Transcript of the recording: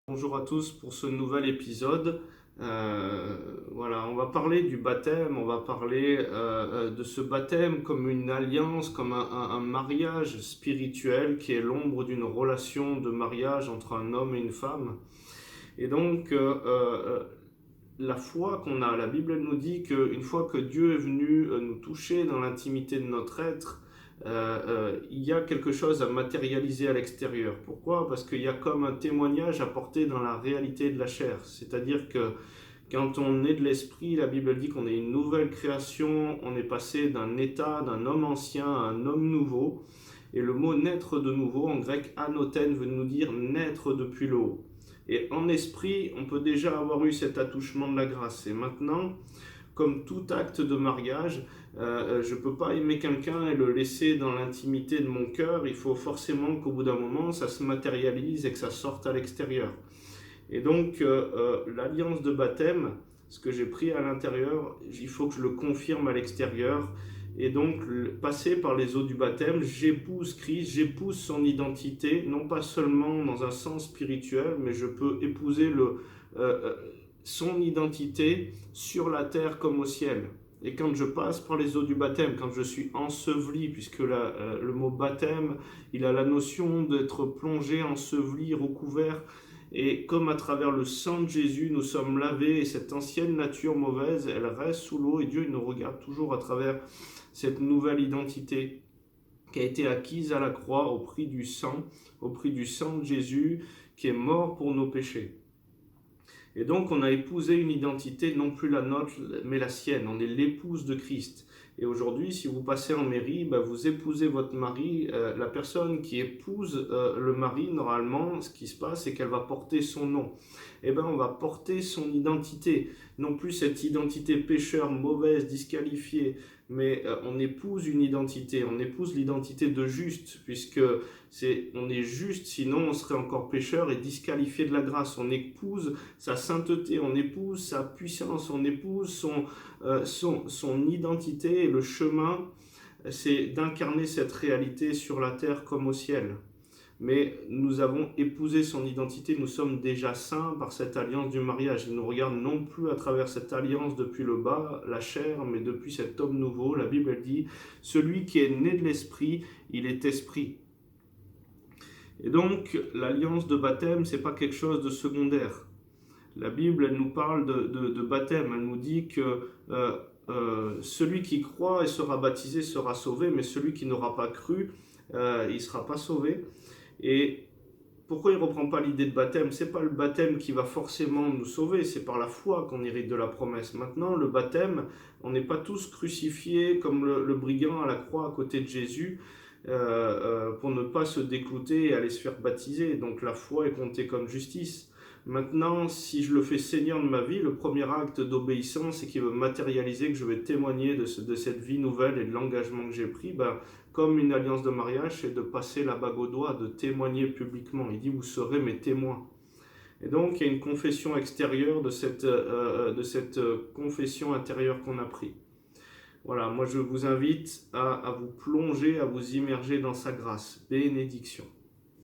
Bonjour à tous pour ce nouvel épisode. Voilà, on va parler du baptême, on va parler de ce baptême comme une alliance, comme un mariage spirituel qui est l'ombre d'une relation de mariage entre un homme et une femme. Et donc, la foi qu'on a, la Bible elle nous dit qu'une fois que Dieu est venu nous toucher dans l'intimité de notre être, il y a quelque chose à matérialiser à l'extérieur. Pourquoi? Parce qu'il y a comme un témoignage apporté dans la réalité de la chair. C'est-à-dire que quand on est de l'esprit, la Bible dit qu'on est une nouvelle création, on est passé d'un état, d'un homme ancien à un homme nouveau. Et le mot naître de nouveau, en grec anoten, veut nous dire naître depuis le haut. Et en esprit, on peut déjà avoir eu cet attouchement de la grâce. Et maintenant, comme tout acte de mariage, je ne peux pas aimer quelqu'un et le laisser dans l'intimité de mon cœur. Il faut forcément qu'au bout d'un moment, ça se matérialise et que ça sorte à l'extérieur. Et donc, l'alliance de baptême, ce que j'ai pris à l'intérieur, il faut que je le confirme à l'extérieur. Et donc, passer par les eaux du baptême, j'épouse Christ, j'épouse son identité, non pas seulement dans un sens spirituel, mais je peux épouser son identité sur la terre comme au ciel. Et quand je passe par les eaux du baptême, quand je suis enseveli, puisque le mot baptême, il a la notion d'être plongé, enseveli, recouvert, et comme à travers le sang de Jésus, nous sommes lavés, et cette ancienne nature mauvaise, elle reste sous l'eau, et Dieu nous regarde toujours à travers cette nouvelle identité qui a été acquise à la croix au prix du sang de Jésus, qui est mort pour nos péchés. Et donc on a épousé une identité, non plus la nôtre, mais la sienne. On est l'épouse de Christ. Et aujourd'hui, si vous passez en mairie, vous épousez votre mari. La personne qui épouse le mari, normalement, ce qui se passe, c'est qu'elle va porter son nom. On va porter son identité. Non plus cette identité pécheur, mauvaise, disqualifiée, mais on épouse une identité. On épouse l'identité de juste, puisque on est juste, sinon on serait encore pécheur et disqualifié de la grâce. On épouse sa sainteté, on épouse sa puissance, on épouse son identité, et le chemin, c'est d'incarner cette réalité sur la terre comme au ciel. Mais nous avons épousé son identité, nous sommes déjà saints par cette alliance du mariage. Il nous regarde non plus à travers cette alliance depuis le bas, la chair, mais depuis cet homme nouveau. La Bible dit, celui qui est né de l'esprit, il est esprit. Et donc, l'alliance de baptême, c'est pas quelque chose de secondaire. La Bible, elle nous parle de baptême. Elle nous dit que celui qui croit et sera baptisé sera sauvé, mais celui qui n'aura pas cru, il ne sera pas sauvé. Et pourquoi il ne reprend pas l'idée de baptême? Ce n'est pas le baptême qui va forcément nous sauver, c'est par la foi qu'on hérite de la promesse. Maintenant, le baptême, on n'est pas tous crucifiés comme le brigand à la croix à côté de Jésus pour ne pas se déclouter et aller se faire baptiser. Donc la foi est comptée comme justice. Maintenant, si je le fais Seigneur de ma vie, le premier acte d'obéissance, c'est qu'il veut matérialiser que je vais témoigner de cette vie nouvelle et de l'engagement que j'ai pris. Comme une alliance de mariage, c'est de passer la bague au doigt, de témoigner publiquement. Il dit, vous serez mes témoins. Et donc, il y a une confession extérieure de cette confession intérieure qu'on a pris. Voilà, moi je vous invite à vous plonger, à vous immerger dans sa grâce. Bénédiction.